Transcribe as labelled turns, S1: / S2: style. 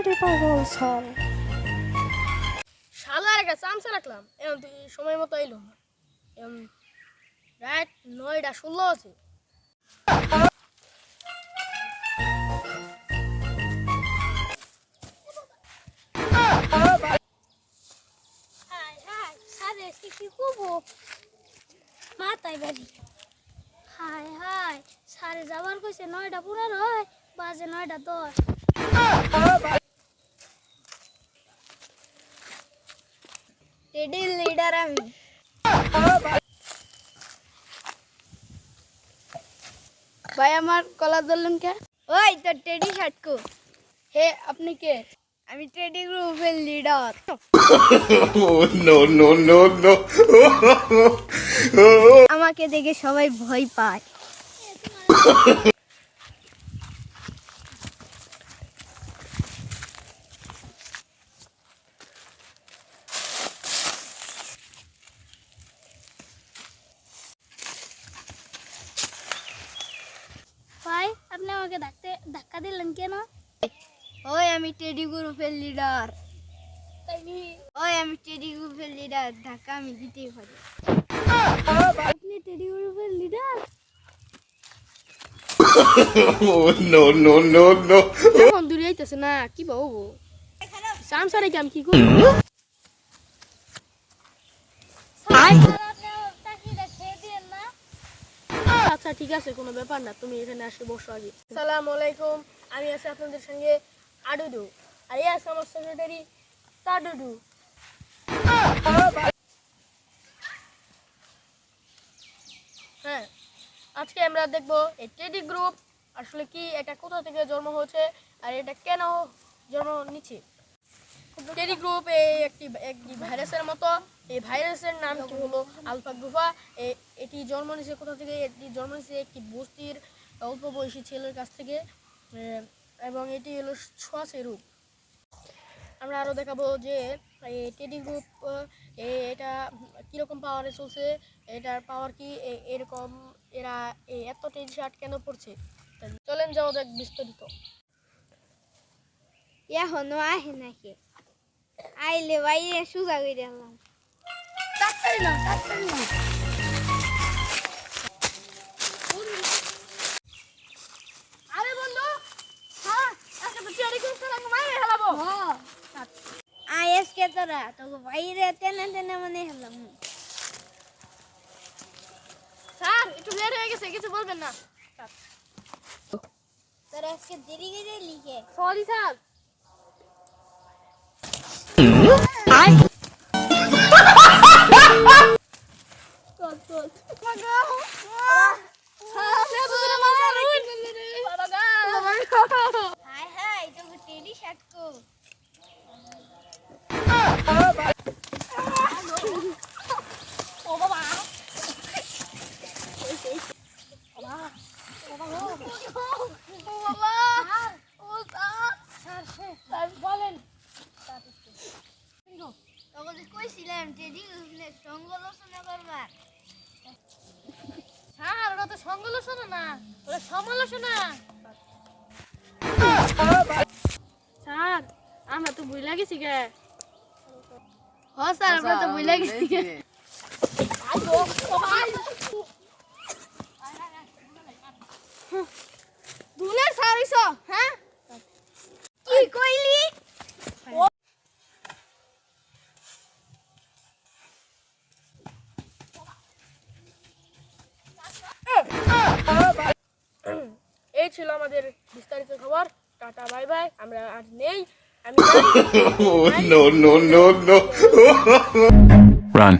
S1: রে পাগল শাল।
S2: শালার কাছে চামচা রাখলাম, এখন তুই সময় মতো এলো না। এখন রাত 9:16 আছে।
S3: কি করবো মাথায় বাড়ি। হায় হায় সারে যাবার কইছে 9:15 বাজে 9:10।
S2: টেডি লিডার আমি। ভাই আমার কলা ধরলেন কে? ওই তো টেডি শার্টকো। হে আপনি কে? আমি টেডি গ্রুপের leader.
S4: No, no, no, no.
S2: আমাকে দেখে সবাই ভয় পায়।
S3: ভাই আপনি আমাকে ধাক্কা দিলেন কেন?
S2: ওই আমি টেডি গ্রুপের লিডার।
S3: তাইনি
S2: ওই আমি টেডি গ্রুপের লিডার, ধাক্কা আমি দিতেই পারি।
S3: আপনি টেডি গ্রুপের leader?
S4: No, no, no, no.
S2: এখন দূরে যাইতেছে না, কি বলবো? চামচা রেখে আমি কি করবো? আচ্ছা ঠিক আছে, কোনো ব্যাপার না, তুমি এখানে আসে বসো আগে। আসসালামু আলাইকুম, আমি আছি আপনাদের সঙ্গে আডুডু, আর এই আছে আমার সেক্রেটারি তাডুডু। হ্যাঁ, আজকে আমরা দেখবো এই টেডি গ্রুপ আসলে কি, এটা কোথা থেকে জন্ম হয়েছে আর এটা কেন জন্ম নিচ্ছে। টেডি গ্রুপ একটি ভাইরাসের মতো। এই ভাইরাসের নামটি হলো আলফা গ্রুপা। এটি জন্ম নিচ্ছে কোথা থেকে? এটি জন্ম নিচ্ছে একটি বস্তির অল্প বয়সী ছেলের কাছ থেকে, এবং এটি হলো ছোঁয়াচে রোগ। আমরা আরও দেখাবো যে এই টেডি গ্রুপ এটা কীরকম পাওয়ারে চলছে, এটার পাওয়ার কি, এরকম এরা এত টেডি শার্ট কেন পড়ছে। চলেন যাওয়া যাক বিস্তারিত।
S3: এখনো আহে নাকি? আইলে বাইরে সুজা করে এলাম।
S2: তাড়াতাড়ি না, তাড়াতাড়ি না। আরে বন্ধু, হ্যাঁ আজকে তো টেডি গ্রুপ খেলাকে মাইরে ফেলাবো।
S3: আজকে তোরা তোকে বাইরে টেনে টেনে মানে হেলাম।
S2: স্যার একটু লেট হয়ে গেছে, কিছু বলবেন না।
S3: তোরা আজকে দেরি করে লিখে।
S2: Sorry sir.
S3: হায় হায় তোকে টেডি শার্ট কো।
S2: ও বাবা, বলেন।
S3: তোকে কইছিলাম টেডি গ্রুপের সমালোচনা করবার।
S2: স্যার ওটা তো সমালোচনা না, ওটা সমালোচনা। স্যার আমরা তো ভুলে গেছি গে। হ্যাঁ স্যার আমরা তো ভুলে গেছি গে। দুলে সারিস, হ্যাঁ
S3: কি কইলি?
S2: এই ছিল আমাদের বিস্তারিত খবর। টাটা বাই বাই, আমরা আর নেই। আমি
S4: No, no, no, no. Run.